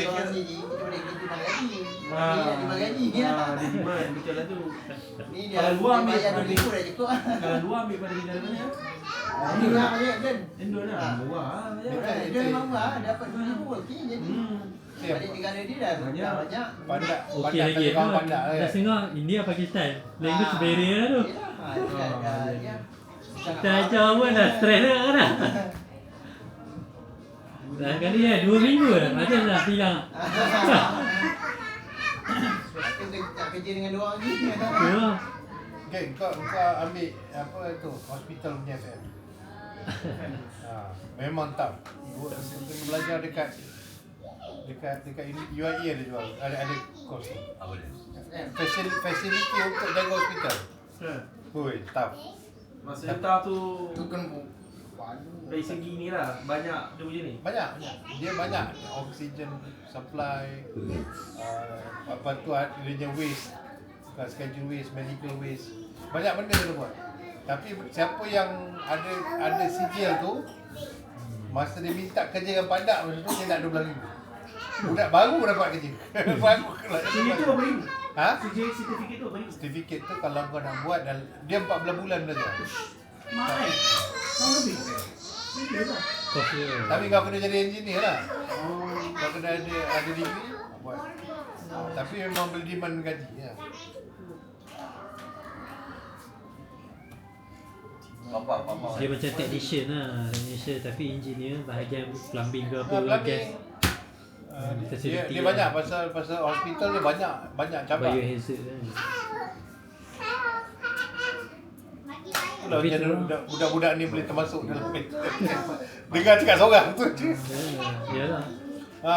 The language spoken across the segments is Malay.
Malaysia kita boleh terima gaji. Dia terima gaji ya. Dia demand betul lah tu. Ni dia. Kalau luar ambil bayar 2,000 dah cukup. Kalau luar ambil pada negara mana? Ini lah banyak kan. Indon lah. Murah lah. Dia memang murah, dapat 2,000 okey jadi. Balik negara dia dah banyak. Pandak. Okey lagi. Dah tengok India Pakistan. Language barrier tu. Kita ajar pun dah stres dah. Dah kali 2 minggu dah. Macam dah hilang. Tak kerja dengan dia orang lagi. Ya. Okay, kau ambil apa tu hospital punya FM. Memang tak. Gua belajar dekat UIA ada jual. Ada kos ni. Apa dia? Facility untuk jaga hospital. Oi, tak. Masa entah tu kan dari segi ni lah banyak dia punya ni. banyak. Dia banyak oxygen supply. Apa tu dia punya waste. Schedule waste, medical waste. Banyak benda dia buat. Tapi siapa yang ada sijil tu masa dia minta kerja dengan Pandak masa tu dia nak 12,000. Budak baru dapat kerja. Baru kelas. Certificate tu apa ni? Ha? Certificate tu apa ni? Certificate tu kalau kau nak buat dan dia 14 bulan belajar. Mahal. Tahun lebih. Kos dia. Tapi kau kena jadi engineer lah. Kau kena ada degree buat. Tapi memang boleh demand gaji ya. Bapak. Dia macam technician lah. Technician tapi engineer bahagian plumbing ke apa. Plumbing. Gas. Dia banyak pasal hospital dia banyak cabang. Biohazard kan. Itulah macam budak-budak ni boleh termasuk dalam dengar cakap seorang tu je. Yalah.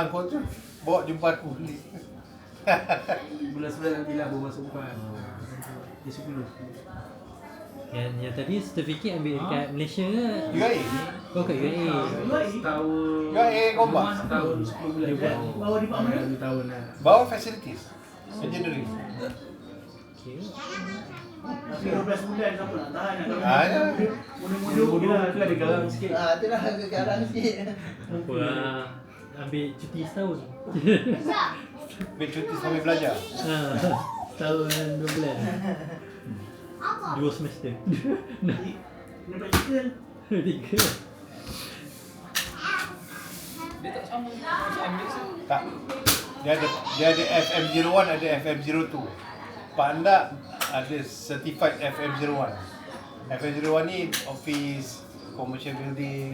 Kau tu bawa jumpa aku beli. Bulan 9 nanti lah baru masuk bukan. Dia 10. Yang tadi sertifikat ambil dekat Malaysia ke? UAE. Oh kat UAE. Tahun UAE Gombak. tahun 10 bulan. Bawa di mana? 2 tahun lah. Bawa facilities. Engineering. Okay. Tapi 12 bulan siapa nak tahan nak Ya. muda-muda ke ada garang sikit. Itulah garang sikit. Apa lah. Ambil cuti setahun. Ambil cuti sambil belajar. Setahun dan 2 bulan. 2 semester. Nampak cerita 3. Dia tak sama macam MBS tu. Tak. Dia ada FM01, ada FM02. Pandak ada certified FM01. FM01 ni office, commercial building,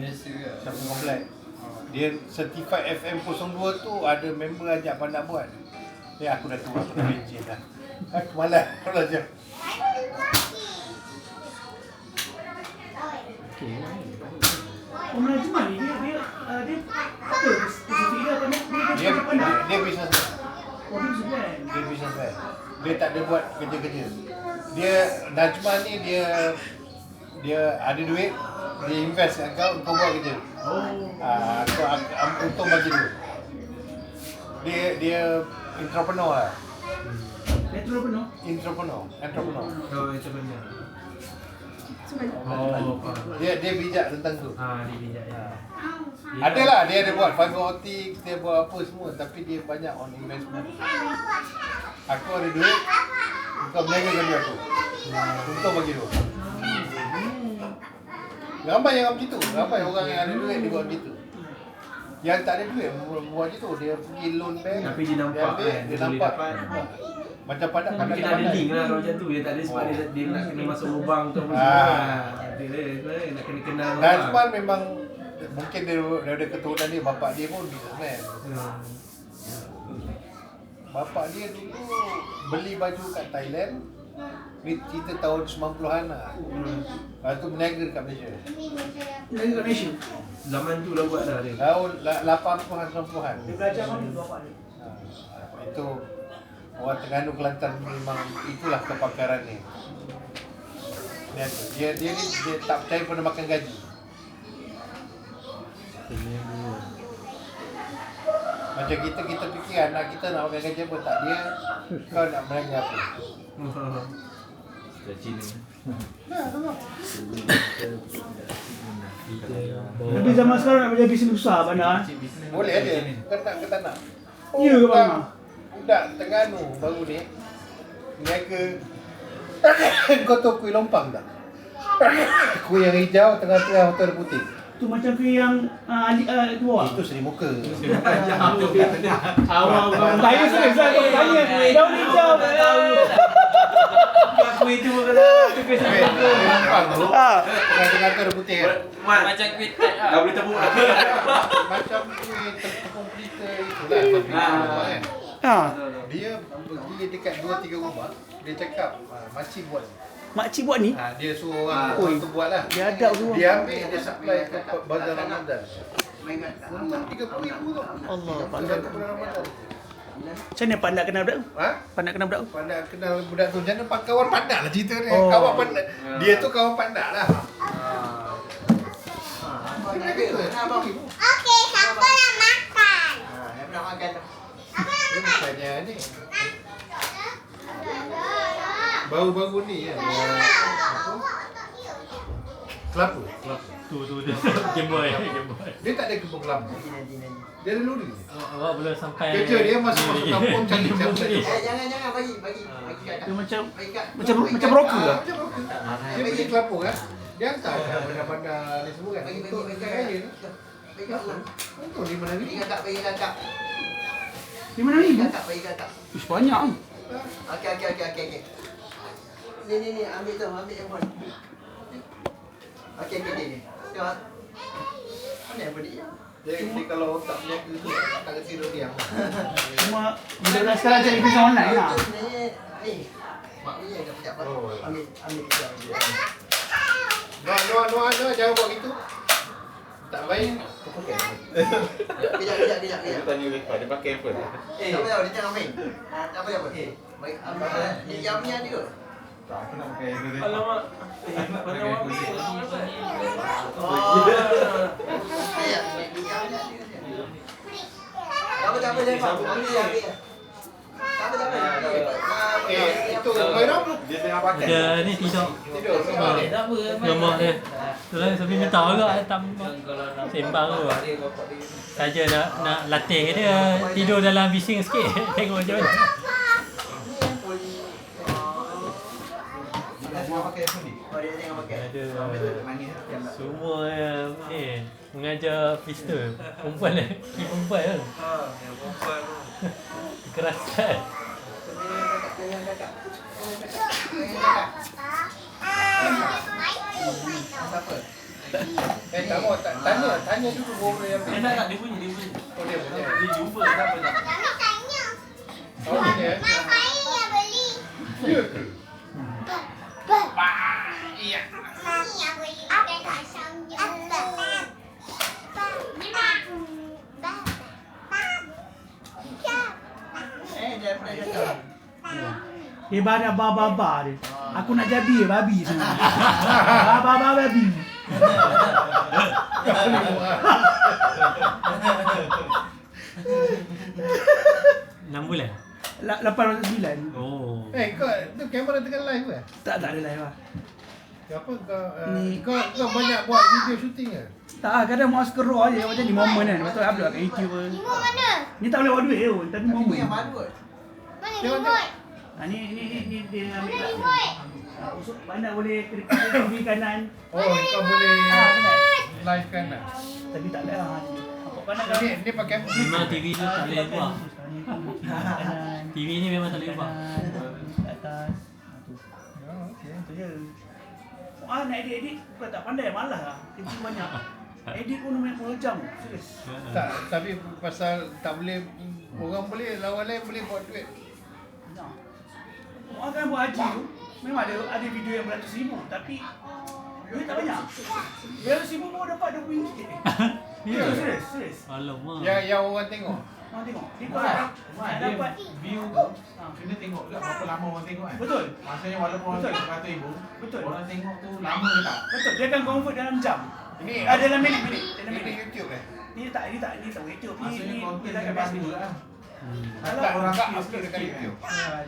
shopping complex. Dia certified FM02 tu ada member ajak Pandak buat. Aku dah tua, aku dah pencet dah. Aku malas belajar. Okay. Manajemen ni dia apa spesifik dia apa ni? Dia businessman. Oh dia sebenarnya. Dia businessman. Dia tak ada buat kerja-kerja. Dia Najman ni dia ada duit, dia invest kat kau buat kerja. Aku untung bagi duit. Dia entrepreneur lah. Entrepreneur. Entrepreneur. Oh entrepreneur. Dia bijak tentang tu. Dia bijak ya. Adalah dia ada buat fiber optic, dia buat apa semua tapi dia banyak on investment. Aku ada duit, kau berniaga dengan aku. Untung bagi duit. Ramai yang begitu. Ramai orang yang ada duit dia buat begitu. Yang tak ada duit buat begitu, dia pergi loan bank. Tapi dia nampak dia nampak. Macam Pandak Tapi kita ada link lah kalau macam tu. Dia tak ada sebab dia nak kena masuk lubang tu apa semua. Dia nak kena kenal orang. Najman memang mungkin dia daripada keturunan dia, bapak dia pun businessman. Bapak dia dulu beli baju kat Thailand. Ni cerita tahun 90-an lah. Lepas tu berniaga dekat Malaysia. Dia kat Malaysia. Zaman tu dah buat dah dia. Tahun 80-an 90-an. Dia belajar mana bapak dia? Itu orang Terengganu Kelantan memang itulah kepakaran ni. Dia tak percaya pada makan gaji. Macam kita fikir anak kita nak makan gaji apa tak, dia kau nak berniaga apa. Cina. Tapi zaman sekarang nak belajar bisnes besar mana? Boleh ada. Kau tak nak. Ya ke bang? Budak Terengganu baru ni niaga kau tahu kuih lompang tak? Kuih yang hijau tengah-tengah hotel putih. Tu macam kuih yang tu awak. Itu seri muka. Awal Saya serius lah kau tanya. Daun hijau. aku itu kalau Kuih lompang tu tengah-tengah hotel putih kan. Macam kuih tat lah. dah boleh tepuk dah. Macam kuih tepung pelita itulah tapi lompang kan. Dia pergi dekat 2-3 rumah, dia cakap makcik buat. Makcik buat ni. Dia suruh orang tu buat lah. Dia ada tu. Dia ambil, dia supply ke bazar Ramadan. Untung RM30,000 tu. Allah, Supply pandai. ke bulan Ramadan. Macam mana Pak nak kenal budak tu? Ha? Pak nak kenal budak tu? Pandak kenal budak tu. Jangan kawan pandak lah cerita dia. Oh. Kawan pandak. Dia tu kawan pandak lah. Dia kata, Okey, siapa nak makan? yang nak makan tu. Dia bukannya ni. Baru-baru ni kan. Kelapa. Tu Game Boy. Dia tak ada kebun kelapa. Dia ada lori. Awak belum sampai. Kerja dia masuk kampung cari siapa lagi. Jangan bagi kat Dia macam bagi kat macam broker lah. Macam broker. Dia pergi kelapa kan. Dia hantar kat bandar-bandar ni semua kan. bagi Untuk bagi kaya ni. bagi kat Allah. Untuk RM5,000. Bagi kakak. Di mana ni? Bagi kakak. Ish, banyak ni. Okey. Ni ambil tu, ambil yang pun. Okey ni. Tengok. Mana yang beri? Dia kalau tak punya tu tak kasi dia. Cuma budak sekarang cari kerja online lah. Ni. Mak ni dah siap. Oh. Ambil kejap. Noah, jangan buat gitu. Tak baik. Kejap. Tanya Lepa, dia pakai apa? Tak apa, dia jangan main. Tak apa. Baik, ambil. Ni jamnya dia. Tak, aku nak pakai itu dia. Alamak. Mana awak ni? Ayat, ni jamnya dia. Tak apa, dia ambil. Tak apa. Itu Khairul Dia tengah pakai. Dia ni tidur. tidur. Rumah dia. Itulah Sofi minta juga tak sembang tu. Saja nak latih dia tidur dalam bising sikit. Tengok macam mana. Tengah pakai apa ni? Oh, dia tengah pakai. Ada Manis. semua yang ni mengajar pistol. Perempuan perempuan kan. Yang perempuan tu. Kekerasan. Siapa? Tak mau tanya dulu berapa yang Eh tak, dia punya. Oh dia punya. Dia jumpa siapa tak? Kami tanya. Oh dia. Mak saya yang beli. Ya ke? Iya. Mami yang beli. Apa tak sama? Dia kata. Dia banyak baba dia. Aku nak jadi babi semua. Baba babi. 6 bulan. 809. Oh. Kau tu kamera tengah live ke? Tak ada live lah. Apa kau Ni. kau banyak buat video shooting ke? Tak, kadang mau suka raw je macam ni momen kan. Lepas tu upload kat YouTube pun. Ibu mana? Ni tak boleh buat duit pun, tapi Ini momen. yang baru kot. Mana Tengok, remote? Ni dia ambil Mana kat remote? usuk pandai boleh dekat TV kanan. Oh kau boleh Kanan. live kan? Tapi tak ada lah. Apa pandai kan? Ni pakai Memang TV tu tak boleh buang. Kanan. TV ni memang tak boleh buang. Kat atas. Oh, okey. Itu je. Nak edit bukan tak pandai, malas lah. TV banyak. Edit pun memang jam. Serius. Tak, tapi pasal tak boleh orang boleh lawan lain boleh buat duit. Nah. Orang kan buat haji tu, memang ada video yang beratus ribu, tapi duit tak banyak. Beratus ribu baru dapat RM20. Ya. Serius. Alamak. Yang orang tengok. Orang tengok. Dia Mat, nak dapat. view tu kena tengok juga berapa lama orang tengok kan. Betul. Maksudnya walaupun orang Betul. tengok RM100,000, Betul. orang tengok tu lama ke tak? Betul. Dia akan convert dalam jam. Ini Dalam minit. Dalam Ini minit. YouTube Ni tak YouTube. Maksudnya Ni konten dekat yang bagus Facebook. lah. Kalau tak orang tak skip upload dekat sikit YouTube.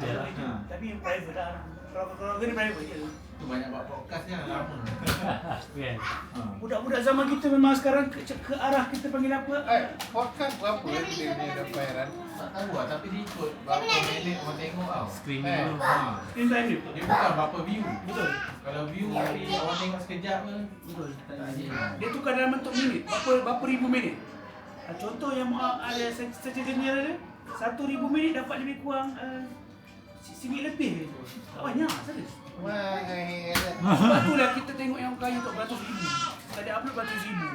dalam YouTube. Tapi private lah. Kalau gini private je. Tu banyak buat podcast kan lama. Kan. Budak-budak zaman kita memang sekarang ke arah kita panggil apa? Podcast berapa dia dapat bayaran? Tak tahu lah, tapi dia ikut berapa minit orang tengok tau. Screen Eh. dulu. Screen time dia. Dia bukan berapa view. Betul. Kalau view dari orang tengok sekejap ke, Betul. tak ada. Dia tukar dalam bentuk minit. Berapa ribu minit. Contoh yang ada sejenis ada 1,000 minit dapat lebih kurang RM1 lebih. Tak banyak, serius. Sebab tu lah kita tengok yang kaya untuk beratus ribu. Sekali upload beratus ribu.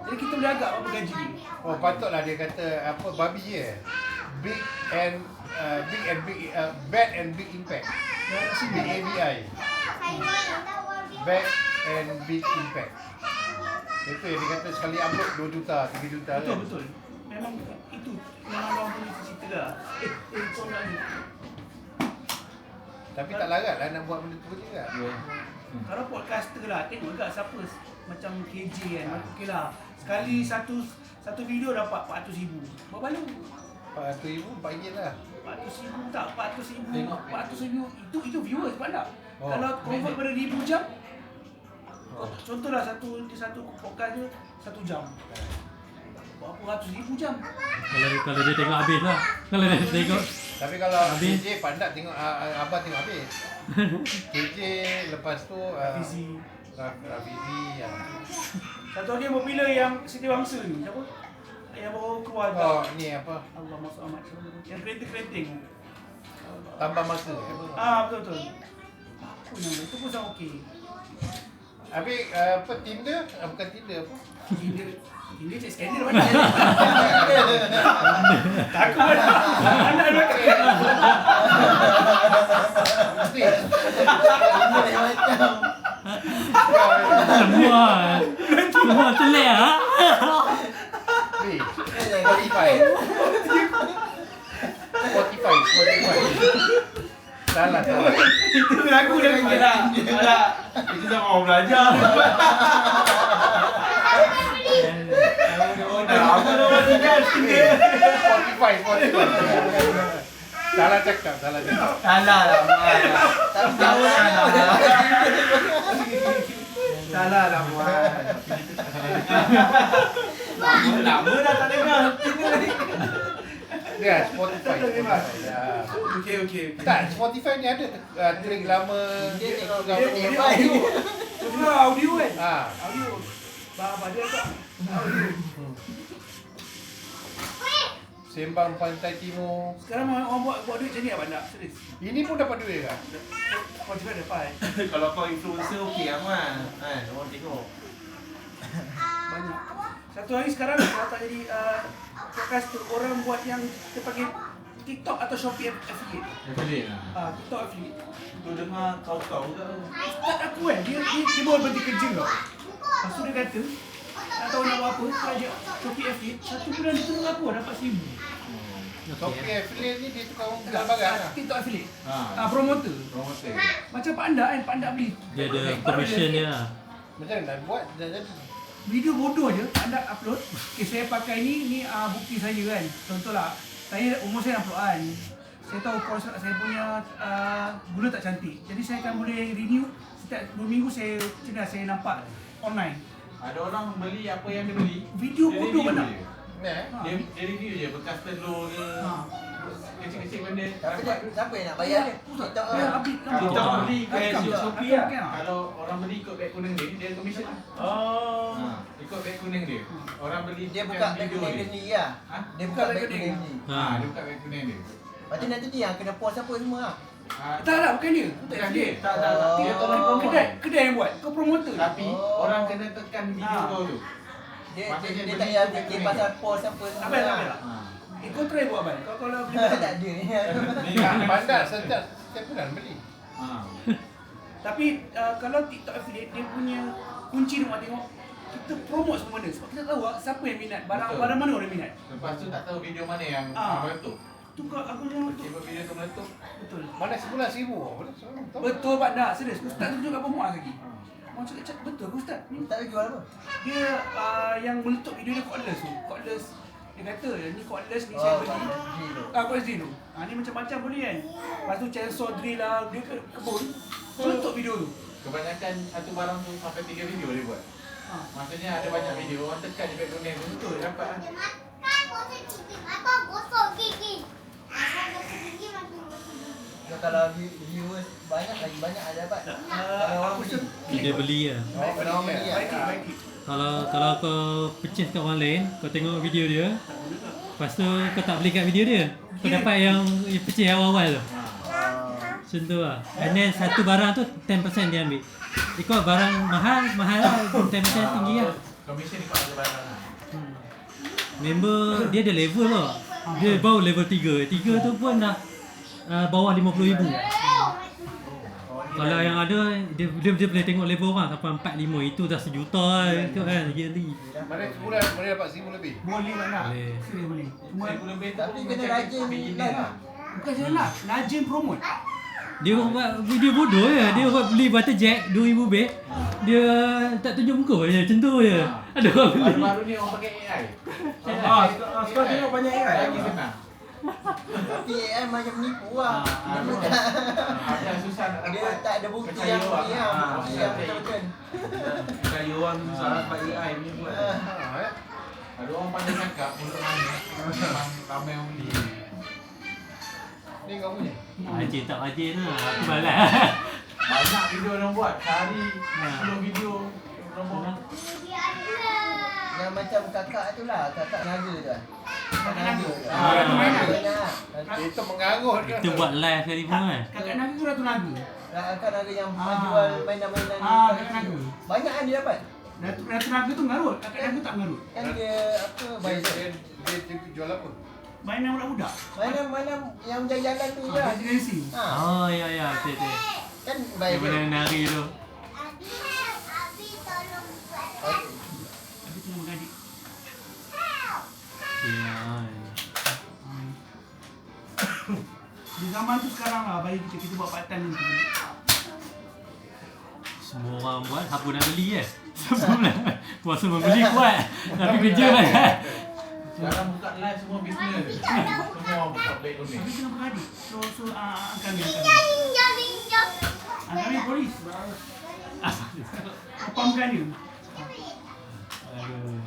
Jadi kita boleh agak berapa gaji dia. Oh patutlah dia kata apa babi je. Big and bad and big impact. BABI. Bad and big impact. Itu yang dia kata sekali upload 2 juta, 3 juta Betul, kan. betul. Memang itu memang orang punya cerita lah. Kau nak ni. Tapi tak larat lah nak buat benda tu juga. Kalau podcaster lah, tengok juga siapa macam KJ kan. Okey lah. Sekali satu video dapat 400,000. Berapa lalu? 400,000 RM4 lah. 400,000 tak, 400,000. Tengok. 400,000 itu viewers pandang. Oh. Kalau convert pada 1,000 jam, contohlah satu podcast tu 1 jam. Berapa ratus ribu jam? Kalau dia tengok habis lah. Kalau dia tengok Tapi kalau Habis. KJ pandai tengok abang tengok habis. KJ lepas tu Rafizi. Rafizi ya. Satu lagi yang popular yang Siti Bangsa ni, siapa? Yang baru keluar Oh ni apa? Allah Masuk Ahmad. Yang kerinting-kerinting. Tambah masa apa? Betul. Apa nama itu pun sama okey. Habis apa Tinder? Bukan Tinder apa? Ini cek skandal banyak. Takut anak dia. Mesti. semua telik ah. Ni. Spotify. Salah. Itu lagu dia kira. Alah, itu dah mau belajar. Apa nama dia? Spotify. Salah cakap. Salah lah. Tak tahu lah. Salah lah Muaz. Lama dah tak dengar. Dia Spotify. Ya. Okey. Tak, Spotify ni ada track lama. Dia tengok Dia gambar audio. Dia audio kan? Audio. Apa dia tak? Audio. Sembang Pantai Timur. Sekarang orang buat duit macam ni apa nak? Serius. Ini pun dapat duit kan? Kau juga dapat. Kalau kau influencer okey aman. Kan, orang tengok. Banyak. Satu hari sekarang kalau tak jadi podcast tu orang buat yang kita panggil TikTok atau Shopee affiliate. Boleh lah. TikTok affiliate. Tu dengar kau-kau ke? Ustaz aku kan, dia baru berhenti kerja tau. Lepas tu dia kata, tak tahu nak buat apa, kerja Shopee affiliate, 1 bulan dia tolong aku dapat RM1,000. Shopee affiliate ni dia tukang jual barang lah. TikTok affiliate. Ha. Promoter. Promoter. Macam Pak Anda kan, Pak Anda beli. Dia ada commission dia lah. Macam mana nak buat? Dah jadi. Video bodoh je, Anda upload. Okay, saya pakai ni bukti saya kan. Contohlah, umur saya 60-an. Saya tahu kalau saya punya gula tak cantik. Jadi saya akan boleh renew setiap 2 minggu saya nampak online. Ada orang beli apa yang dia beli. Video dia bodoh review mana? je. Nah. Dia review je bekas telur ke. Kecil-kecil benda. Tapi siapa yang nak bayar ni? TikTok Ya, lah. update Kita beli ke Shopee lah. lah. Kalau orang beli ikut beg kuning dia commission lah. Oh. Ikut beg kuning dia. Orang beli Dia buka beg kuning dia sendiri lah. Ha? Dia buka beg kuning sendiri. Dia buka beg kuning dia. Lepas tu nanti dia yang kena post apa semua lah. Tak, bukan dia. Bukan dia. Tak. Dia tolong Kedai yang buat. Kau promoter. Tapi orang kena tekan video kau tu. Dia Maksudnya tak beli payah beg fikir kuning. pasal post apa semua Apa lah. lah. Kau try buat abang. Kalau beli Tak ada ni. Pandai setiap bulan beli. Tapi kalau TikTok affiliate dia punya kunci dia buat tengok kita promote semua benda sebab kita tahu siapa yang minat, barang mana orang minat. Lepas tu tak tahu video mana yang meletup. Tu aku yang tu. Tiba video tu meletup. Betul. Mana sebulan RM1,000. Betul Pak Dah, serius. Ustaz tu juga promote lagi. Orang cakap betul ke Ustaz? Ni Tak ada jual apa? dia yang meletup video dia cordless tu. Cordless Dia kata ni cordless ni Oh, saya beli. cordless drill tu. Cordless drill tu. Ni macam-macam boleh kan. Lepas tu chainsaw drill lah, dia ke kebun. Tutup video tu. Kebanyakan satu barang tu sampai 3 video dia buat. Maksudnya ada banyak video, orang tekan je back donate tu betul dapat lah. Makan gosok gigi. Makan gosok gigi. Makan gosok gigi, makan gosok gigi. Kalau viewers banyak lagi banyak ada dapat. Kalau orang beli. Dia beli lah. Orang beli lah. Baik. Kalau kau purchase kat orang lain, kau tengok video dia, lepas tu kau tak beli kat video dia, kau dapat yang purchase awal-awal tu. Macam tu lah. And then satu barang tu 10% dia ambil. Ikut barang mahal lah, 10% tinggi lah. Komisen ikut ada barang lah. Member dia ada level tau. Dia baru level 3. 3 tu pun dah bawah 50,000. Kalau yang ada dia boleh tengok level orang sampai 4-5. Itu dah sejuta lah tu kan yearly. Mana sebulan mana dapat 1,000 lebih? Boleh tak nak? Boleh. Serius boleh. Cuma Tapi kena rajin live lah. bukan je lah, rajin promote. Dia buat video bodoh je. Dia buat beli butter jack 2,000 beg. Dia tak tunjuk muka je, macam tu je. Ada orang beli. Baru-baru ni orang pakai AI. Sekarang tengok banyak AI Lagi senang. Tapi AI macam menipu lah. Ada susah nak Dia dapat. tak ada bukti Percaya yang orang. ni lah. Bukti yang betul-betul. Kaya orang susah dapat AI ni buat. Ada orang pandai cakap mulut manis. Memang ramai orang beli. Ni kau punya. Rajin tak rajin lah. Aku balas. Banyak video orang buat. Sehari 10 video orang buat. Yang macam kakak tu lah. Kakak naga tu lah. Kakak naga tu. Ratu Naga. Banyak. Itu mengarut kan. Kita buat live kali pun kan. Kakak naga ke Ratu Naga? Kakak naga yang jual mainan-mainan. Kakak naga. Banyak kan dia dapat. Ratu Naga tu ngarut, kakak naga tak ngarut. Kan dia apa Dia jual apa? Mainan budak-budak. mainan yang jalan-jalan tu je lah. Presidensi. Ha. Oh ya betul. Kan Dia baik. boleh nari tu. Abi tolong buat. Tapi tengah mengadik. Ya. Di zaman tu sekarang lah, bagi kita buat part time ni. Semua orang buat, siapa nak beli kan? Puasa membeli buat. Tapi kerja banyak. Sekarang buka live semua bisnes. Semua orang buka back donate. Tapi tengah mengadik. So kami. Ninja. Kami polis. Pamkan dia. Aduh.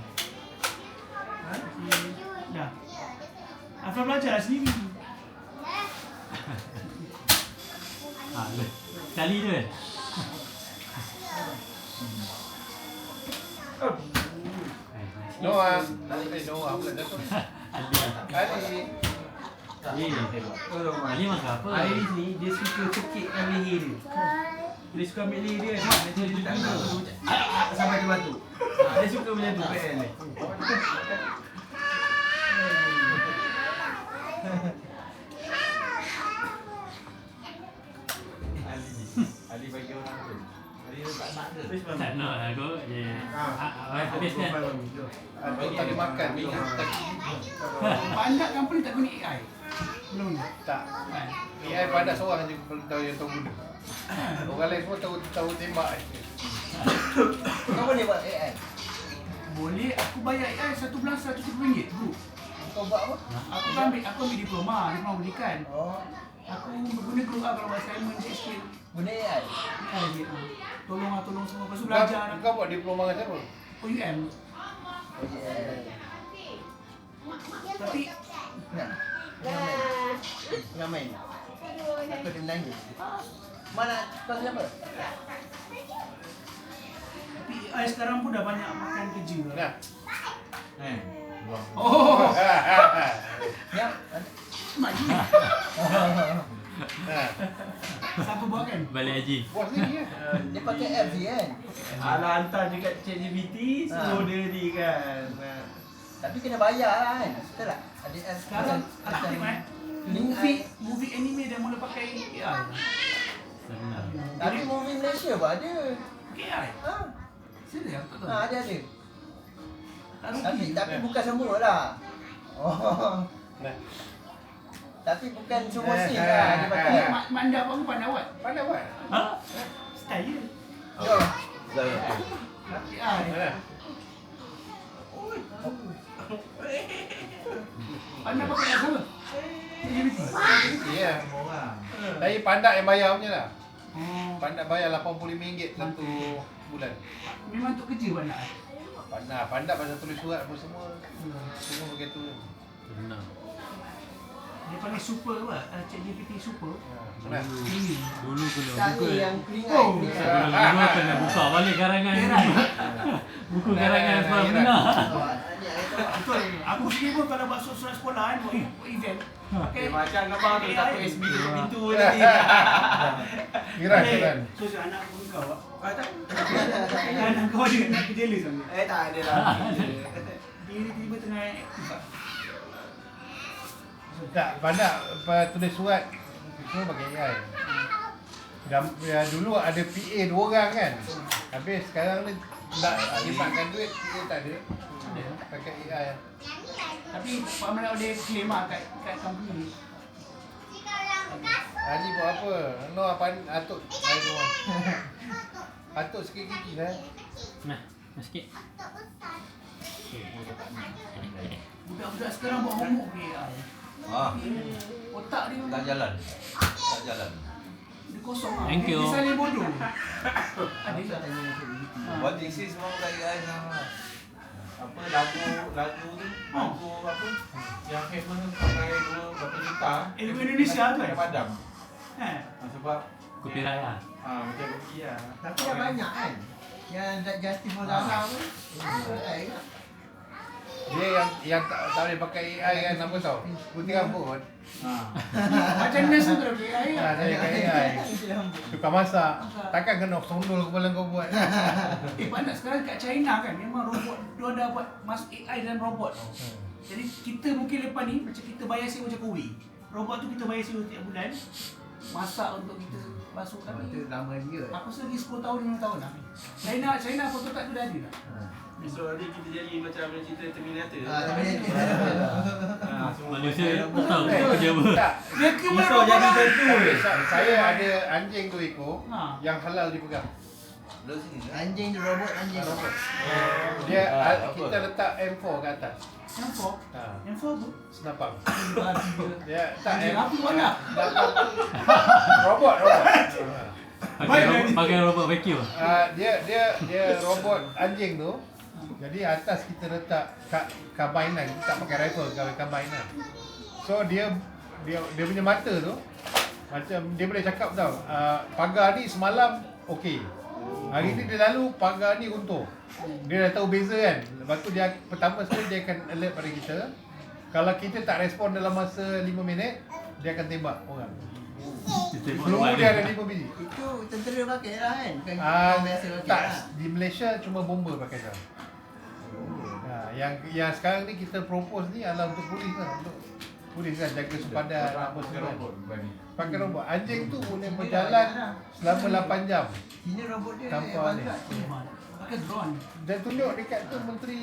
Dah. Afal belajar lah sendiri. Kali tu kan? Noah. Noah bukan Dato'. Ali. Ali makan apa? Iris ni dia suka cekikkan leher dia. Dia suka ambil leher dia kan. Dia tak nak sampai dia batuk. Dia suka macam tu kan. Ali bagi orang tu. Ali tak nak ke? Tak nak lah kot. Habis kan? Atau tak ada makan. Banyak company tak guna AI. Belum. Tak. AI pada seorang je tahu yang tahu guna. Orang lain semua tahu tembak. Kau boleh buat AI. Boleh, aku bayar AI satu bulan RM100 dulu. Kau buat apa? Aku ambil diploma pendidikan. Oh, Aku berguna group A kalau buat assignment sikit-sikit. guna AI. AI je. Tolong semua. Lepas tu belajar. Kau buat diploma dengan siapa? UM. Oh, yeah. Tapi Nah. Jangan main. Aku ada menangis. Mana kau siapa? Tapi AI sekarang pun dah banyak makan kerja. Nah. Buang. Oh, Ya. mak ni. Nah. Siapa buat kan? Balik haji. Bos ni ya. Dia pakai apps je kan. Alah hantar dekat ChatGPT suruh dia ni kan. Tapi kena bayar lah kan. Betul tak? Ada apps Sekarang aktif macam movie anime dah mula pakai AI. Senang. Tapi movie Malaysia pun ada. Pakai AI? Ha. Serius aku tak tahu. Ha, ada. Tak rugi. Tapi bukan semua lah. Oh. Nah. Tapi bukan semua scene lah dia pakai. Mak anda pun pandai buat. Pandai buat. Ha? Style. Jom. AI. Mana? Anda pakai yang sama? LGBT? Ya. Tapi Pandak yang bayar punya lah. Pandak bayar RM85 satu bulan. Memang untuk kerja banyak. Pandak pasal tulis surat apa semua. Semua begitu. Senang. Dia panggil super apa? ChatGPT super. Senang. Dulu kena Tak buka. ni yang keringat. Oh. keringat. Dulu kena buka balik karangan. Buku karangan sebab benar. Betul. Aku sendiri pun kalau masuk surat sekolah kan, buat event. Pakai Macam gambar tu tak pakai SB kat pintu tadi. Kiran kan. So, anak pun kau. Anak kau ada nak jealous sama. Tak ada lah. Dia tiba tengah aktif tak? Tak, Pandak tulis surat semua pakai AI. Dulu ada PA 2 orang kan. Habis sekarang ni nak libatkan duit, PA tak ada. Pakai AI. Tapi Pak Amanah dia claim lah kat company ni. Haji buat apa? No apa atuk. Atuk sikit gigi lah. Nah, sikit. Budak-budak sekarang buat homework ke AI. Otak dia Tak jalan. Tak jalan. dia kosong lah. Thank you. Dia saling bodoh. Ada tak? Buat thesis semua pakai AI sama. Apa lagu tu, lagu apa yang famous sampai berapa juta. Lagu Indonesia tu Pakai padam. Sebab Copyright lah. macam kopi lah. Tapi dah banyak kan. Yang Justice Mazhar pun. AI kan. Dia yang tak boleh pakai AI kan apa tau? Putih rambut. Macam nurse tu pakai AI lah. Saya pakai AI. Tukar masak. Takkan kena sondol kepala kau buat. Banyak sekarang kat China kan memang robot dia dah buat masuk AI dan robot. Jadi kita mungkin lepas ni macam kita bayar sewa macam kowe. Robot tu kita bayar sewa tiap bulan. Masak untuk kita masuk tapi Itu lama dia. aku rasa lagi 10 tahun 5 tahun lah. China prototype tu dah ada dah. Besok hari kita jadi macam cerita Terminator. Manusia tak tahu kerja apa. Tak. Vacuum Besok robot jadi lah. tentu. Saya ada anjing 2 ekor yang halal dipegang. Anjing robot, anjing robot. Dia kita letak M4 kat atas. Yang 4? Ha, Yang 4 tu? senapang. Tiga. Dia tak Anjing apa banyak? robot. Pakai robot vacuum. Dia robot anjing tu. Jadi atas kita letak karbinan, kita tak pakai rifle, karbinan lah. So dia punya mata tu macam dia boleh cakap tau, pagar ni semalam okey. Hari ni dia lalu pagar ni runtuh. Dia dah tahu beza kan. Lepas tu dia pertama sekali dia akan alert pada kita. Kalau kita tak respon dalam masa 5 minit, dia akan tembak orang. Peluru dia ada 5 biji. Itu tentera pakai lah kan. Bukan biasa pakai Tak, lah. di Malaysia cuma bomber pakai tau. Yang sekarang ni kita propose ni adalah untuk polis lah, untuk polis kan jaga sempadan apa Pakai semua. robot bukan ni. Pakai robot. Anjing tu boleh berjalan selama 8 jam. Sini robot dia Tanpa ni. bangkat. Pakai drone. Dan tunjuk dekat tu Menteri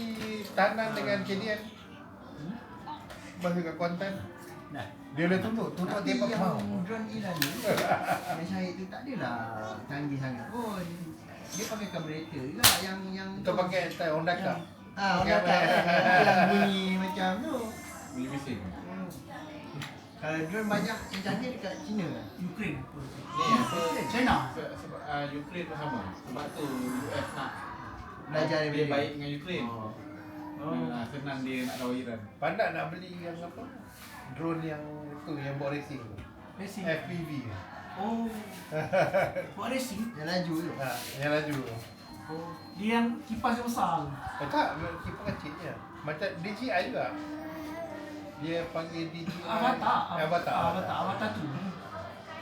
Tahanan dengan KDN. Masa kat Kuantan. Dia boleh tunjuk Tapi dia yang mau. drone Iran ni, yang Syahid tu tak adalah canggih sangat pun. Dia pakai karburetor juga yang Kita pakai entah Honda Cup. Honda Cup yang bunyi macam tu. Bunyi bising. Kalau drone banyak yang canggih dekat China. Ukraine. Ni apa? China. Sebab Ukraine pun sama. Sebab tu US nak Belajar dia daripada baik dengan Ukraine. Senang dia nak lawan Iran. Pandak nak beli yang apa? Drone yang tu yang buat racing tu. Racing. FPV. Oh. Buat racing. yang laju tu. Yang laju. Oh. Dia yang kipas yang besar. Tak, kipas kecil je. Macam DJI juga. Dia panggil DJI. Avatar tu.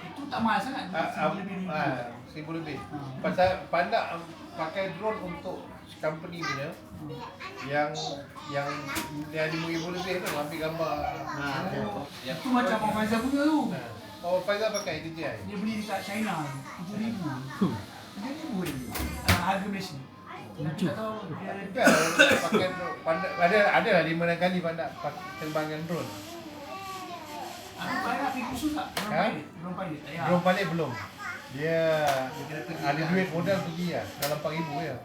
Itu tak mahal sangat. RM1,000 lebih. Pasal Pandak pakai drone untuk company punya yang RM5,000 lebih tu ambil gambar. Itu macam Abang Faizal punya tu. Oh, Faizal pakai DJI. Dia beli dekat China RM7,000. RM7,000 je. Harga Malaysia. Tapi tak tahu dia Pakai drone. Pandak ada lah 5-6 kali Pandak terbangkan drone. aku nak pergi kursus tak? Drone pilot. Tak payah. Drone balik belum. Dia ada duit modal pergi lah. Dalam RM4,000 je.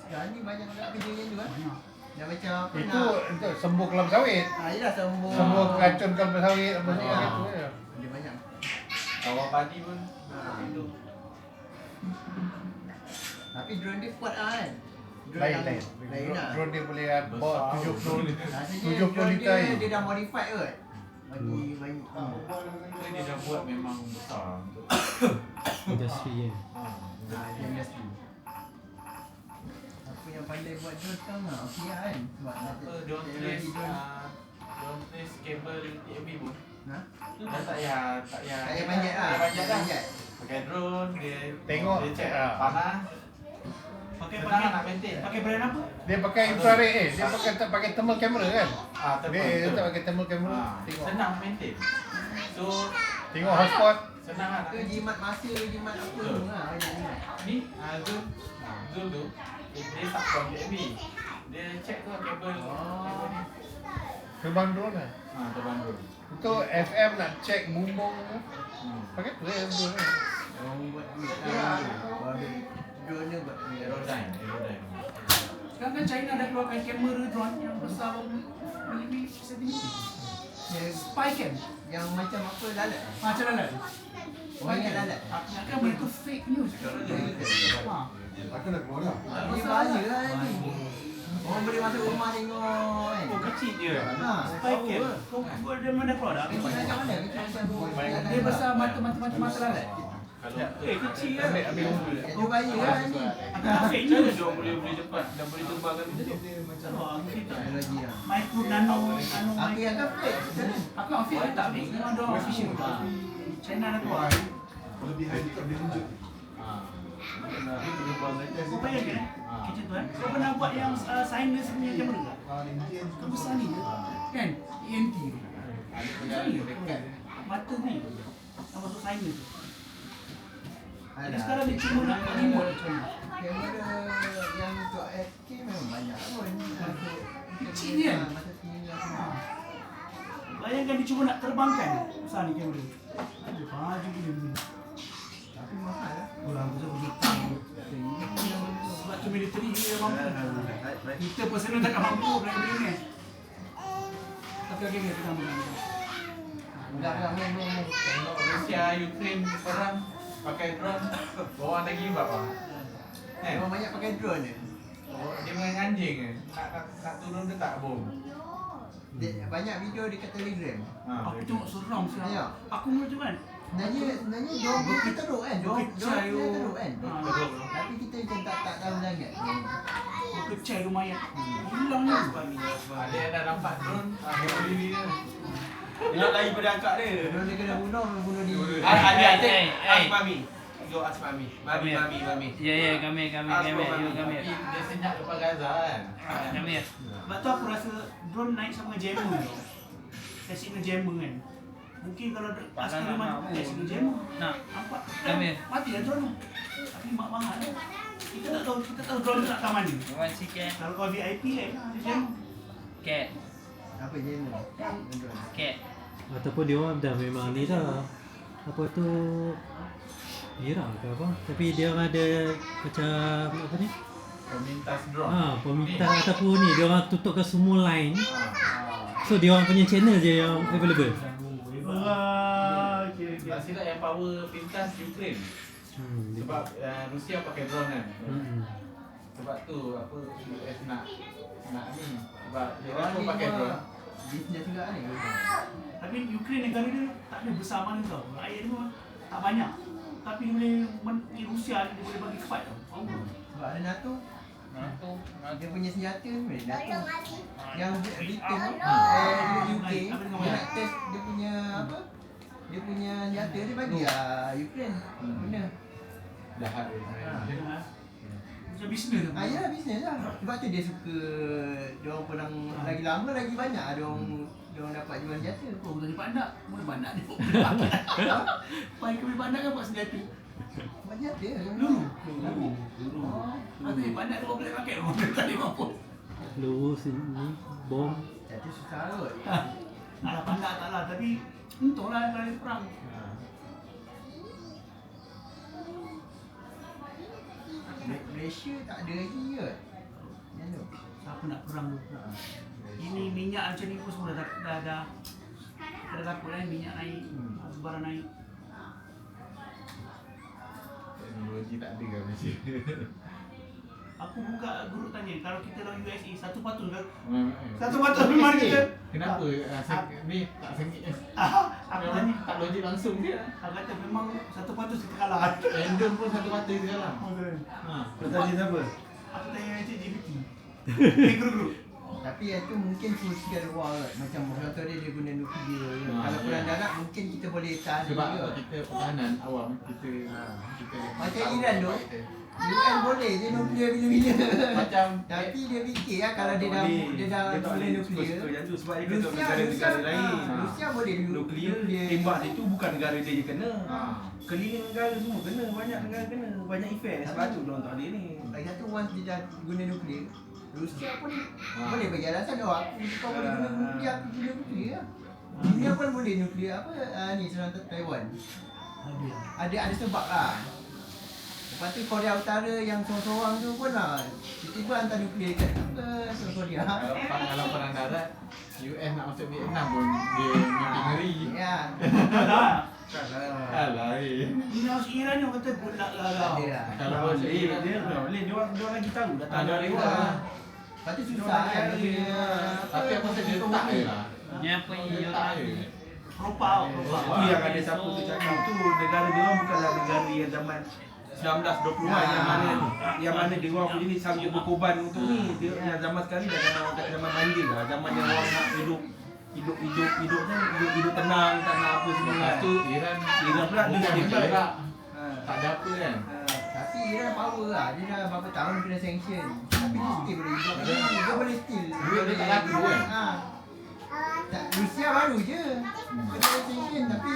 Sekarang ni banyak juga kerja yang tu kan. Banyak. Dah macam apa Itu untuk sembuh kelab sawit. Yelah sembuh. Sembuh racun kelab sawit apa semua Ah. gitu ya. Dia banyak. Kawal padi pun itu. Tapi drone dia kuat kan. Lain. Lain lah. Drone dia boleh bawa 70 Rasanya 70 drone liter. dia dah modified kot. Bagi banyak. Itu dia dah buat memang besar untuk Industri ya. Dia industri. Apa yang pandai buat drone sekarang lah. Okey kan. Sebab apa don't place kabel TMB pun. Nah. Dah tak payah Tak payah panjat lah. Tak payah panjat dah. Panjat. Pakai drone dia Tengok. dia check Ah. panas. Pakai Senang nak maintain. pakai brand apa? Dia pakai infrared dia tak pakai thermal camera kan. Ah, Dia tak pakai thermal camera. Ah, Tengok. senang maintain. So Tengok hotspot. senang lah nak Ke jimat masa, jimat apa Betul. semua lah. Banyak jimat. ni Zul tu dia tak from TMB. Dia check tu kabel kabel ni. Terbang drone lah. Terbang dulu. Untuk FM nak check bumbung pakai tu drone. Orang buat duit lah. Drone dia buat duit. Aerodyne. Sekarang kan China dah keluarkan kamera drone yang besar lebih sentimeter. Yang, Spy cam. yang macam apa lalat. Macam lalat. Orang ingat lalat. Nak kan benda tu fake news. Ha. Dia bahaya lah ni. Orang boleh masuk rumah tengok kan. Oh kecil dia. Ha. Spy cam. Kau dia mana keluar dah? Kecil macam mana? Kecil macam Dia besar mata lalat. Kalau Kecil kan. Dia bahaya lah ni. Fake Macam mana news. dia orang boleh cepat dan boleh terbangkan macam tu? Teknologi lah. Micro nano Apa yang kan fake? Macam mana? Aku official tak ni. Memang ada official. China dah keluar. Kau bayangkan kitchen tu kau pernah buat yang sinus punya kamera tak? Kau besar ni kan? ENT tu. Besar ni mata ni. Yang masuk sinus tu. Jadi sekarang dia cuma nak remote macam mana? Kamera yang untuk 8K memang banyak pun. Kecil ni kan? Masa tinggi lah. Bayangkan dia cuma nak terbangkan besar ni kamera. Ada baju dia. Tapi mahal lah. Orang tu berhutang. Sebab tu military dia mampu. Kita personal takkan mampu benda-benda ni. Tapi okey kita tambah. Enggak, tengok Rusia Ukraine perang pakai drone, orang lagi berapa? Memang banyak pakai drone ni. Dia main anjing ke? Nak turun dia tak bom. Banyak video dekat Telegram. Aku tengok seram Ya. seram. Aku macam kan? Sebenarnya drone kita teruk kan? Drone Berkecai kita tu. teruk kan? Tapi kita macam tak tahu sangat. Berkecai lumayan. Hilang ni. Ada yang dah nampak drone, bunuh diri dia. Elok lagi pada angkat dia. Drone dia kena bunuh diri. Ask Mami. Go ask Mami. Mami. Ya, kami. Tapi dia senyap depan Gaza kan. Kami. Sebab tu aku rasa drone naik sama jammer tu. Saya signal jammer kan. Mungkin kalau askar mati signal jammer. Nak. Nampak? Kami. Mati lah drone tu. Tapi mak mahal. Kita tak tahu drone tu nak kat mana. Kawan sikit. Kalau kau VIP kan, dia jammer. Cat. Apa je ni? Cat. Ataupun dia orang dah memang ni dah. Apa tu Iraq ke apa. Tapi dia orang ada macam apa ni? Pemintas drone. Peminta ataupun ni dia orang tutup ke semua line. So dia orang punya channel je yang available. Okey. Tak silap yang power pintas Ukraine. Sebab Rusia pakai drone kan. Sebab tu apa US nak ni. Sebab dia Orang pun ni pakai semua drone. bisnes juga ni. Tapi Ukraine negara dia tak ada besar mana tau. Rakyat dia memang tak banyak. Tapi dia boleh Rusia dia boleh bagi fight tau. Sebab ada NATO. Dia punya senjata ni NATO. Yang Britain UK dia nak test dia punya apa? Dia punya senjata dia bagi Ukraine. Benar. Jahat dia. Macam bisnes tu. Ya bisnes lah. Sebab tu dia suka dia orang perang lagi lama lagi banyak dia orang dapat jual senjata. Oh, dari bandak. Mana bandak dia buat Pai kami bandak kan buat senjata. Buat senjata Dulu. Ada bandak dia boleh pakai. Orang tak boleh mampu. Peluru sini, bom. Senjata susah kot. Alah bandak tak lah. Tapi untunglah kalau perang. Malaysia tak ada lagi kot. Yang tu. Siapa nak perang tu? Ini minyak macam ni pun semua dah takut kan minyak naik, barang naik. Teknologi tak ada kan Malaysia. Aku buka grup tanya, kalau kita orang USA, satu patut ke? Hmm. Satu patut memang kita. Kenapa? Ni tak sengit. Aku tanya, Tak logik langsung dia. aku kata memang satu patut kita kalah. Random pun satu kata dia kalah. Kau tanya siapa? Aku tanya ChatGPT. Di grup-grup. Tapi itu mungkin social war kot. Macam contoh dia guna nuklear. Kalau perang darat mungkin kita boleh tahan Sebab juga. kita pertahanan awam, kita Macam tahu Iran tu. kita. UN boleh je nuklear bila-bila. Macam Tapi dia fikir lah kalau dia dah tak boleh nuklear. suka macam tu sebab dia kena Rusia negara-negara lain. Rusia boleh Nuklear tembak dia tu bukan negara dia je kena. Keliling negara semua kena, banyak negara kena, banyak effect. Sebab tu diorang tak ada ni. Lagi satu once dia dah guna nuklear, Rusia pun boleh bagi alasan aku kau boleh guna nuklear, aku guna nuklear. Dunia pun boleh nuklear ni serang Taiwan. Ada sebab lah. Lepas tu Korea Utara yang sorang-sorang tu pun lah tiba-tiba hantar nuklear kat Korea. kalau perang darat, US nak masuk Vietnam pun dia mimpi ngeri. Ya. Alah. Ini harus Iran ni orang kata good luck lah. Ada lah. Kalau Boleh, masuk Iran dia orang lagi tahu datang dari Ada luar. Lepas tu susah kan dia. Tapi aku rasa dia tak je lah. Yang apa Dia tak je. Propal. Itu yang ada siapa tu cakap tu negara dia orang bukanlah negara yang zaman 1920-an yang mana dia orang punya ni sanggup berkorban untuk ni. Dia yang zaman sekarang dah zaman mandil lah. Zaman yang orang nak hidup tenang, tak nak apa semua. Lepas tu Iran pula dia bukan hebat. Iraq. Tak ada apa kan. Tapi Iran power lah. Dia dah berapa tahun kena sanction. Tapi dia still boleh hidup. Dia boleh still. Duit dia tak laku kan? Rusia baru je. Kena sanction tapi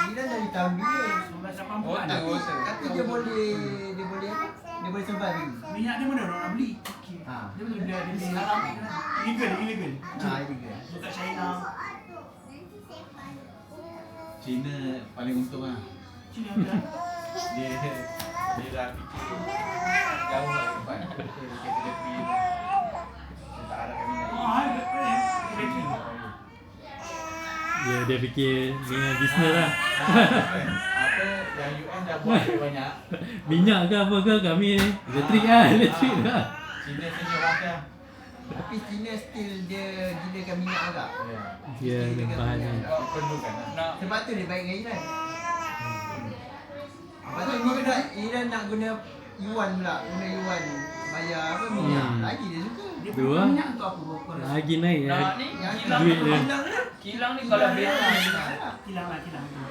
Iran dari tahun bila. 1980 Tahu. Tapi dia boleh survive lagi. Minyak dia mana orang nak beli? Dia boleh beli ada di haram. Illegal. Illegal. Dekat China. China paling untung lah. China kan. Dia dah fikir jauh lah tempat. Kita pergi. Dia tak harapkan minyak. Dia fikir dengan bisnes lah. Apa yang UN dah buat lebih banyak. Minyak ke apa ke kami ni. Elektrik lah. China senyum lah. Tapi China still dia gilakan minyak agak. Dia bahan ni. Perlukan lah. Sebab tu dia baik dengan Iran. Lepas tu ni pula Iran nak guna yuan pula. Guna yuan bayar apa minyak. Lagi dia suka. Dia Dua. punya minyak tu apa? Lagi naik Nah, lah. ni Yang kilang duit dia. kilang ni kalau dia Kilang.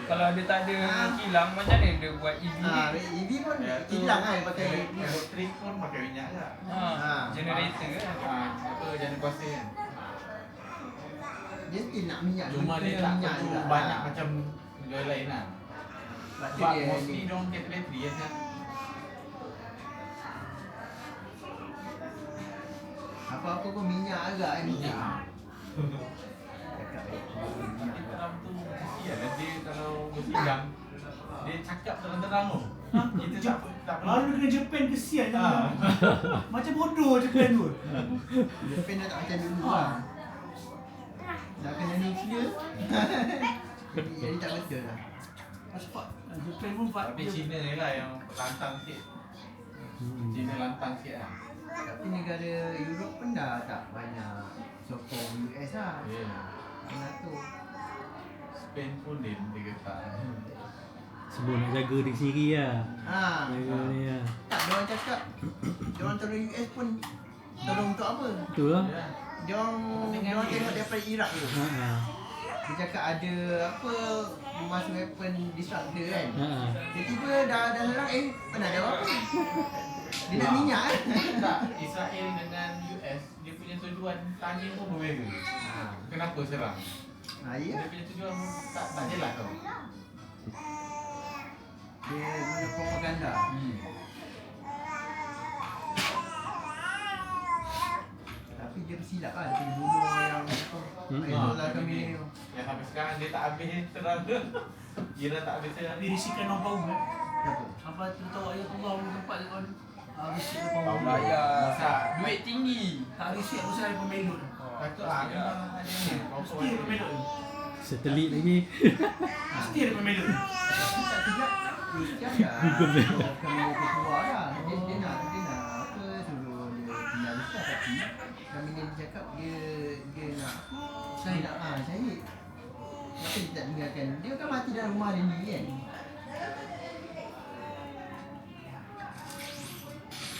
kalau dia tak ada kilang macam mana dia buat EV ni? EV pun Ya, tu hilang kan pakai elektrik pun pakai minyak lah. Generator kan. Apa jana kuasa kan. dia still nak minyak. Cuma dia guna tak minyak perlu juga. banyak macam negara lain lah. Sebab tu Sebab dia mostly ni. diorang kereta bateri kan. Apa-apa pun minyak agak kan. Minyak. Cakap baik. Nanti Trump tu kesian lah dia kalau bersidang dia cakap terang-terang tu. Kita tak perlu. Baru kena Japan kesian kan. Macam bodoh Japan tu. Japan dah tak macam dulu lah. Dah kena nuklear. Jadi tak betul lah. Sebab Japan pun Tapi China ni lah yang lantang sikit. China lantang sikit lah. Tapi negara Europe pun dah tak banyak sokong US lah. NATO. Spain pun dia getar. Semua nak jaga diri sendiri lah. Jaga ni lah. Tak, diorang cakap diorang tolong US pun tolong untuk apa? Betul lah. Diorang tengok daripada Iraq tu. Dia cakap ada apa masuk weapon disruptor kan. Tiba-tiba dah serang mana ada apa? Dia nak minyak kan. Tak, Israel dengan US dia punya tujuan tanya pun berbeza. Kenapa serang? Ya. Dia punya tujuan tak jelas tau. Dia guna propaganda. Tapi dia bersilap lah. Dia bunuh yang Ayatollah Khamenei tu. Yang sampai sekarang dia tak habis serang. Iran tak habis serang. Tapi risikan orang bau kan. Kenapa? Apa kita tahu Ayatullah tempat dia kan. Risik Kau depan bayar. Duit tinggi. Tak risik aku saya pemelot. Patut memang ada ni. Mesti ada pemelot. Satelit lagi. Mesti ada pemelot. Tak sekejap. Dia dah kami keluar dah. Dia nak apa suruh dia tinggal Ustaz tapi kami ni cakap dia nak Syahid Syahid. Kenapa dia tak tinggalkan? Dia kan mati dalam rumah dia ni kan.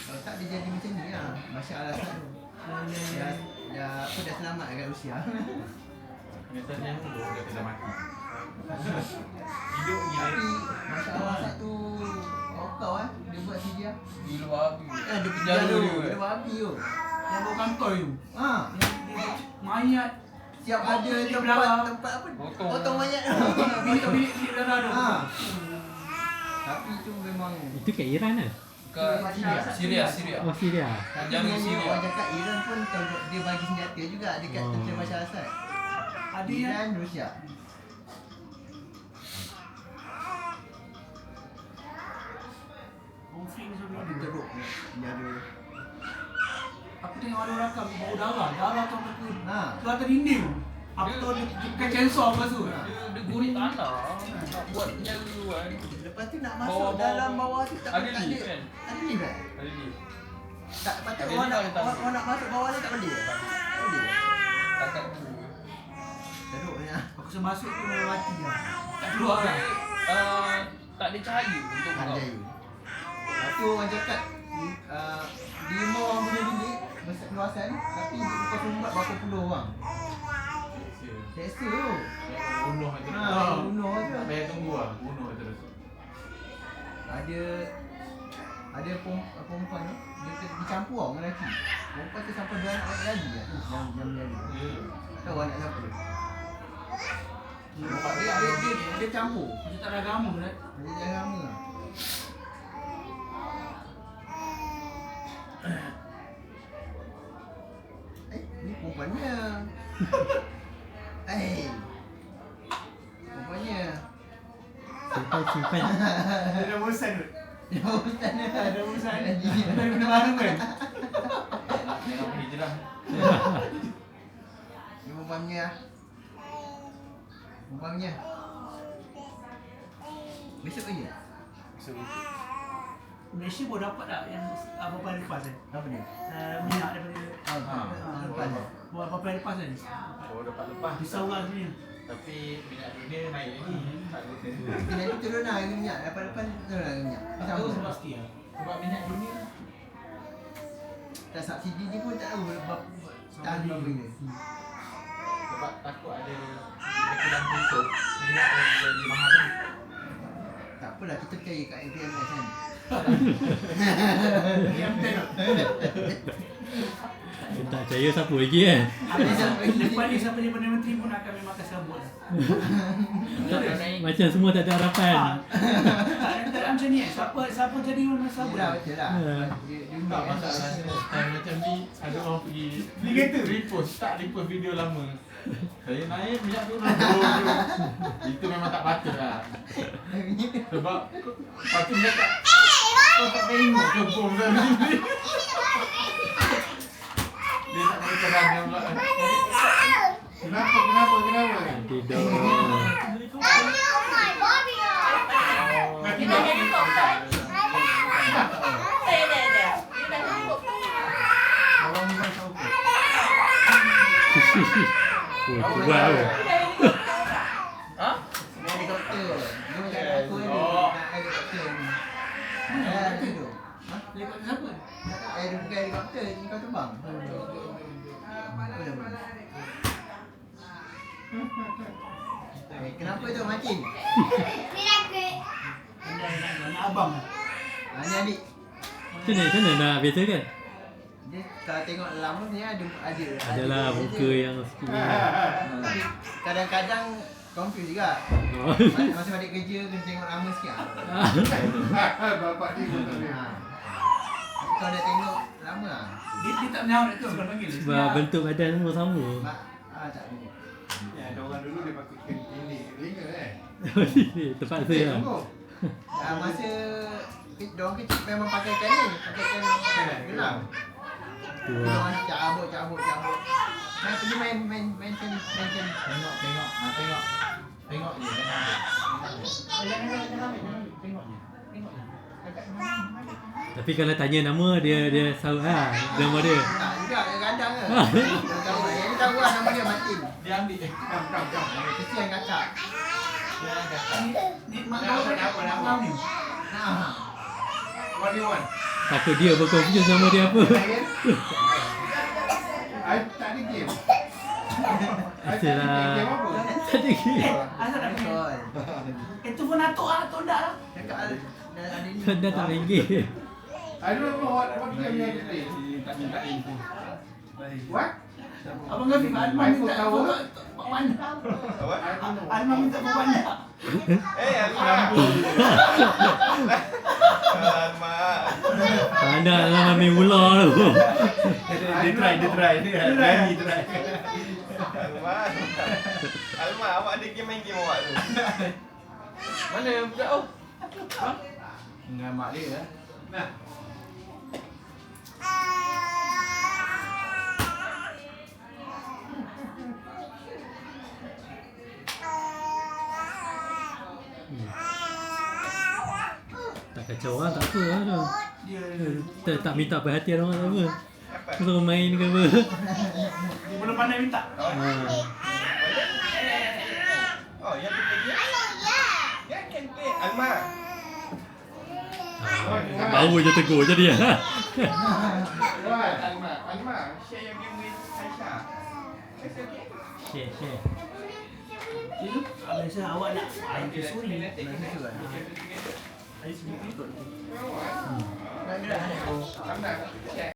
Kalau tak dia jadi macam ni lah. Masya alasan tu. Dah selamat dekat Rusia. Biasanya dulu dia dah mati. Hidup gila. Tapi Masya Allah satu kau dia buat CJ Gila babi. dia pergi Jalur jalur dia. dia babi tu. Yang bawa kantor tu. Ha, Dia mayat. siap ada Dia tempat belarang. tempat apa? Potong. Potong mayat. Bilik darah tu. Ha. Tapi tu memang Itu kat Iran lah. Ke Syria. Oh, Syria. tapi Jalur yang Syria. orang cakap Iran pun dia bagi senjata juga dekat Oh. tentera Bashar Assad. Ada yang Iran, Rusia. konflik ni Dia sebenarnya. teruk dia ada. Aku tengok ada rakam bau darah tu aku Ha. kelihatan dinding. Aku tahu dia bukan sensor apa tu. Dia gurit tanah. Nak buat jaluan. Lepas tu nak masuk dalam bawah tu tak Ada tak lift kan? Ada lift kan? Ada ni. Tak patut Ada orang lift nak ada tangga. orang nak masuk bawah ni tak boleh. Tak boleh. Takat tu. Teruknya. Aku semasuk tu memang mati lah. Tak keluar kan. Tak ada cahaya untuk kau. Pandai. Lepas tu orang cakap dia orang punya bilik besar luasan tapi dia bukan sumbat berapa puluh orang. Seksa tu. Bunuh itu. Bunuh tu. Tak payah tunggu lah. Bunuh terus. Ada perempuan tu dia dicampur orang lelaki. Perempuan tu sampai 2 anak lagi kan. Yang menjadi. Tak tahu anak siapa. Dia campur. Dia tak ada agama kan. Dia jangan lama. Ni perempuannya. Perempuannya. Simpan. Dia dah bosan tu. Dia bosan dia. Ada bosan. Dia Dah benda baru kan. Tengok pergi je lah. Ni perempuannya. Perempuannya. Besok lagi tak? Malaysia baru dapat tak yang apa-apa yang lepas kan? Apa dia? Minyak daripada Lepas dia. buat apa-apa yang lepas kan? Oh dapat lepas. Risau lah sini. Tapi minyak dunia naik lagi. Tak ada. Nanti turun lah harga minyak. Lepas-lepas turun lah harga minyak. Tak Sama. tahu pasti lah. Sebab minyak dunia Tak subsidi dia pun tak tahu tahan berapa dia. sebab takut ada kekurangan tutup minyak yang jadi mahal kan. Tak apalah kita percaya kat ATMS kan. Yang betul. Tak percaya siapa lagi kan? Lepas ni siapa ni Perdana Menteri pun akan memang akan sabut lah. Macam semua tak ada harapan. Tak ada macam ni kan. Siapa jadi memang sabut Betul lah, lah. betul lah. Dia Tak masalahnya time macam ni ada orang pergi repost video lama. Saya naik minyak turun. Itu memang tak patut lah. Sebab patut dia tak kau tak tengok ke bom tadi ni. Dia nak naik kerana pula. Kenapa? Tidak. Nanti dah Orang bukan tahu ke. Oh, wow. Ha? Dia helikopter. Dia macam aku ni. Oh. Nak helikopter ni. Dah ada tu. Lepas siapa? Dia bukan helikopter, ni kau terbang. Kenapa tu mancing? Anak abang. Ni adik. Macam mana nak biasa kan? Dia kalau tengok lama ni Adalah muka yang sikit ni. Tapi kadang-kadang confuse juga. Oh. Masa balik kerja kena tengok lama sikit. Bapak ni pun tak boleh. Tapi kalau dah tengok lama lah. Dia tak menyaut tu kalau panggil. Sebab bentuk badan semua sama. Tak boleh. Ya, ada orang dulu dia pakai telinga kan. Terpaksa lah. Masa Diorang kecil memang pakaikan ni, pakaikan gelang. Diorang cabut. Nah, pergi main sini. Tengok. Tengok je, jangan ambil. Tengok je. Tapi kalau tanya nama dia tahu lah nama dia. Tak juga, dia gadang ke. Dia tahu lah, yang tahu lah nama dia Martin. Dia ambil. Kam. Kesi yang kakak. Dia kata. Ni mak kau ni. Nah. What do you want? Takut dia berkonfuse nama dia apa. I tak ada game. Asyiklah. Game apa? Tak ada game. Asal nak main. Betul. Itu pun atuk lah, tondak lah. Kakak ada ni. Dah tak main game. I don't know what game you have to play. Tak minta info. What? Abang Gafif, Alman Eiffel minta Tower? Pak Panda. What? I don't know. Alman minta Pak Panda. Anda lah main ular tu. Dia try. Dia berani try. Alma, awak ada game main game awak tu. Mana budak tu? Dengan mak dia. Nah. Tak kacau orang tak apa lah tu. Tak minta perhatian orang tak apa. Suruh main ke apa. Belum pandai minta. Oh, you have to play game? Yeah, can play. Alma. Baru je tegur je dia. What? Alma, share your game with Aisyah. It's okay? Share. Biasa awak nak ayam kesuri. Nak susu kan? Ayam kesuri. Nak gerak kan? Alma, share.